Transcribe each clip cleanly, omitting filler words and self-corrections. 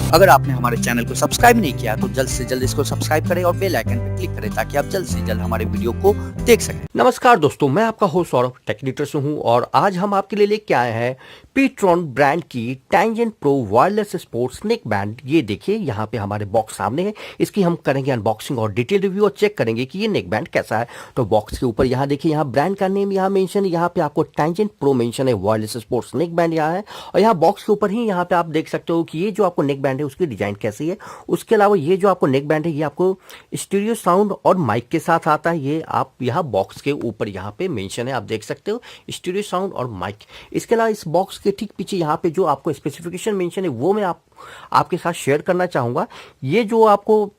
अगर आपने हमारे चैनल को सब्सक्राइब नहीं किया तो जल्द से जल्द इसको सब्सक्राइब करें और बेल आइकन पर क्लिक करें ताकि आप जल्द से जल्द हमारे वीडियो को देख सकें। नमस्कार दोस्तों, मैं आपका होस्ट सौरभ टेक्निटर से हूं और आज हम आपके लिए लेके आए हैं पीट्रॉन ब्रांड की tangent pro wireless sports neck band. ये देखिए यहाँ पे हमारे बॉक्स सामने है। इसकी हम करेंगे अनबॉक्सिंग और डिटेल रिव्यू और चेक करेंगे कि ये नेक बैंड कैसा है। तो बॉक्स के ऊपर यहाँ देखिए, यहाँ ब्रांड का नेम यहाँ मेंशन है, यहाँ पे आपको टैंजेंट प्रो मेंशन है, वायरलेस स्पोर्ट्स नेक बैंड यहाँ है। और यहाँ बॉक्स के ऊपर ही यहाँ पे आप देख सकते हो कि ये जो आपको नेक बैंड है उसकी डिजाइन कैसी है। उसके अलावा ये जो आपको नेक बैंड है ये आपको स्टीरियो साउंड और माइक के साथ आता है। ये आप यहाँ बॉक्स के ऊपर यहाँ पे मेंशन है, आप देख सकते हो स्टीरियो साउंड और माइक। इसके अलावा इस बॉक्स के ठीक पीछे यहाँ पे जो आपको स्पेसिफिकेशन मेंशन है वो मैं आपके साथ शेयर करना चाहूँगा। ये जो आपको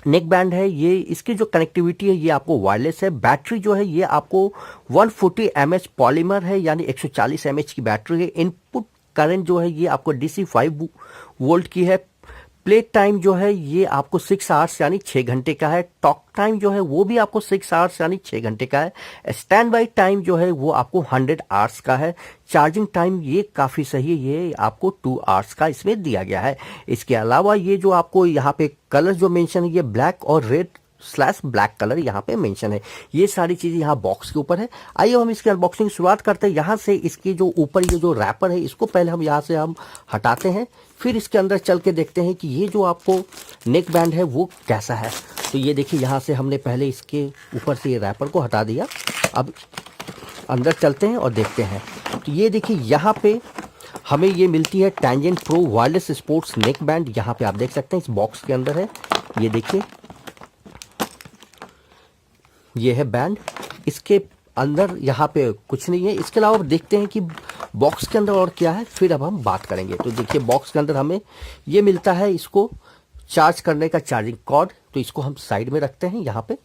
नेक बैंड है, ये इसकी जो कनेक्टिविटी है ये आपको वायरलेस है। बैटरी जो है ये आपको 140 mAh पॉलीमर है, यानी 140 mAh की बैटरी है। इनपुट करंट जो है ये आपको DC 5 वोल्ट की है। प्ले टाइम जो है ये आपको 6 आवर्स यानी 6 घंटे का है। टॉक टाइम जो है वो भी आपको 6 आवर्स यानी 6 घंटे का है। स्टैंड बाई टाइम जो है वो आपको 100 आवर्स का है। चार्जिंग टाइम ये काफ़ी सही है, ये आपको 2 आवर्स का इसमें दिया गया है। इसके अलावा ये जो आपको यहाँ पे कलर जो मेंशन है ये ब्लैक और रेड / ब्लैक कलर यहाँ पे मेंशन है। ये सारी चीज़ें यहाँ बॉक्स के ऊपर है। आइए हम इसकी अनबॉक्सिंग शुरुआत करते हैं। यहाँ से इसकी जो ऊपर ये जो रैपर है इसको पहले हम यहाँ से हम हटाते हैं, फिर इसके अंदर चल के देखते हैं कि ये जो आपको नेक बैंड है वो कैसा है। तो ये देखिए, यहाँ से हमने पहले इसके ऊपर से ये रैपर को हटा दिया। अब अंदर चलते हैं और देखते हैं। तो ये देखिए, यहाँ पे हमें ये मिलती है tangent pro wireless sports neck band. यहाँ पे आप देख सकते हैं इस बॉक्स के अंदर है। ये देखिए, ये है बैंड। इसके अंदर यहाँ पे कुछ नहीं है। इसके अलावा देखते हैं कि बॉक्स के अंदर और क्या है, फिर अब हम बात करेंगे। तो देखिए, बॉक्स के अंदर हमें ये मिलता है इसको चार्ज करने का चार्जिंग कॉर्ड। तो इसको हम साइड में रखते हैं यहाँ पे,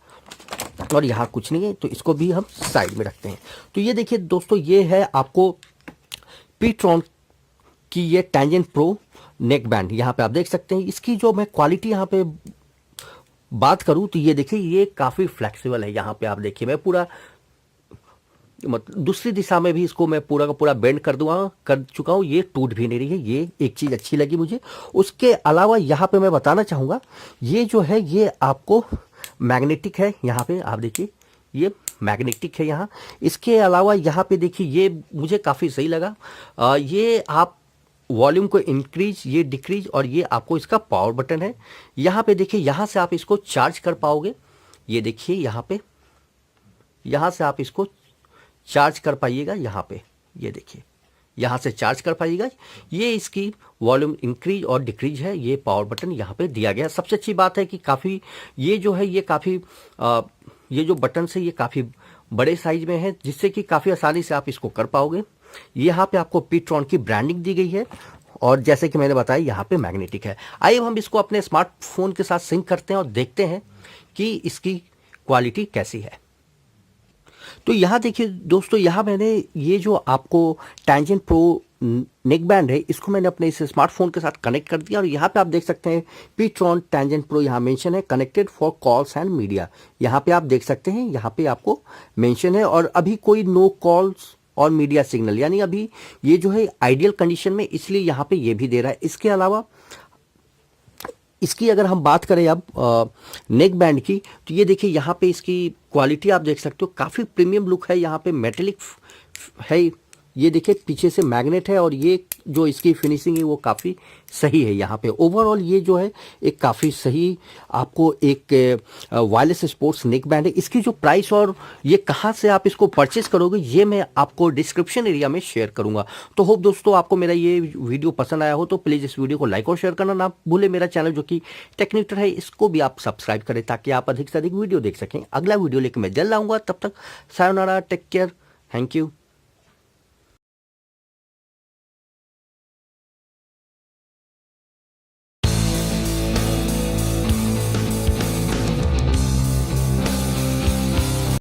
और यहाँ कुछ नहीं है तो इसको भी हम साइड में रखते हैं। तो ये देखिए दोस्तों, ये है आपको पीट्रॉन की ये टैंजेंट प्रो नेक बैंड। यहाँ पे आप देख सकते हैं इसकी जो मैं क्वालिटी यहाँ पे बात करूं तो ये देखिए, ये काफ़ी फ्लेक्सिबल है। यहाँ पे आप देखिए, मैं पूरा मतलब दूसरी दिशा में भी इसको मैं पूरा का पूरा बेंड कर चुका हूँ, ये टूट भी नहीं रही है। ये एक चीज़ अच्छी लगी मुझे। उसके अलावा यहाँ पे मैं बताना चाहूँगा, ये जो है ये आपको मैग्नेटिक है। यहाँ पे आप देखिए, ये मैग्नेटिक है यहाँ। इसके अलावा यहाँ पे देखिए, ये मुझे काफ़ी सही लगा। ये आप वॉल्यूम को इंक्रीज, ये डिक्रीज, और ये आपको इसका पावर बटन है। यहाँ पे देखिए, यहाँ से आप इसको चार्ज कर पाओगे। ये देखिए, यहाँ से आप इसको चार्ज कर पाइएगा। यहाँ पे ये देखिए, यहाँ से चार्ज कर पाइएगा। ये इसकी वॉल्यूम इंक्रीज और डिक्रीज है, ये पावर बटन यहाँ पे दिया गया। सबसे अच्छी बात है कि काफ़ी ये जो है ये काफ़ी ये जो बटन है ये काफ़ी बड़े साइज में है, जिससे कि काफ़ी आसानी से आप इसको कर पाओगे। यहाँ पे आपको पीट्रॉन की ब्रांडिंग दी गई है, और जैसे कि मैंने बताया यहाँ पे मैग्नेटिक है। आइए हम इसको अपने स्मार्टफोन के साथ सिंक करते हैं और देखते हैं कि इसकी क्वालिटी कैसी है। तो यहाँ देखिए दोस्तों, यहाँ मैंने ये जो आपको टैंजेंट प्रो नेक बैंड है इसको मैंने अपने इस स्मार्टफोन के साथ कनेक्ट कर दिया, और यहाँ पे आप देख सकते हैं पीट्रॉन टैंजेंट प्रो यहाँ मेंशन है, connected for calls and media. यहाँ पे आप देख सकते हैं, यहाँ पे आपको मेंशन है, और अभी कोई नो कॉल्स और मीडिया सिग्नल, यानी अभी ये जो है आइडियल कंडीशन में, इसलिए यहाँ पे ये भी दे रहा है। इसके अलावा इसकी अगर हम बात करें अब नेक बैंड की, तो ये देखिए, यहाँ पे इसकी क्वालिटी आप देख सकते हो, काफ़ी प्रीमियम लुक है। यहाँ पे मेटेलिक है, ये देखिए पीछे से मैग्नेट है, और ये जो इसकी फिनिशिंग है वो काफ़ी सही है। यहाँ पे ओवरऑल ये जो है एक काफ़ी सही आपको एक वायरलेस स्पोर्ट्स नेक बैंड है। इसकी जो प्राइस और ये कहाँ से आप इसको परचेज करोगे ये मैं आपको डिस्क्रिप्शन एरिया में शेयर करूँगा। तो होप दोस्तों आपको मेरा ये वीडियो पसंद आया हो, तो प्लीज़ इस वीडियो को लाइक और शेयर करना ना भूलें। मेरा चैनल जो कि टेक्निटर है इसको भी आप सब्सक्राइब करें ताकि आप अधिक से अधिक वीडियो देख सकें। अगला वीडियो लेकर मैं जल्द आऊँगा, तब तक सायोनारा, टेक केयर, थैंक यू।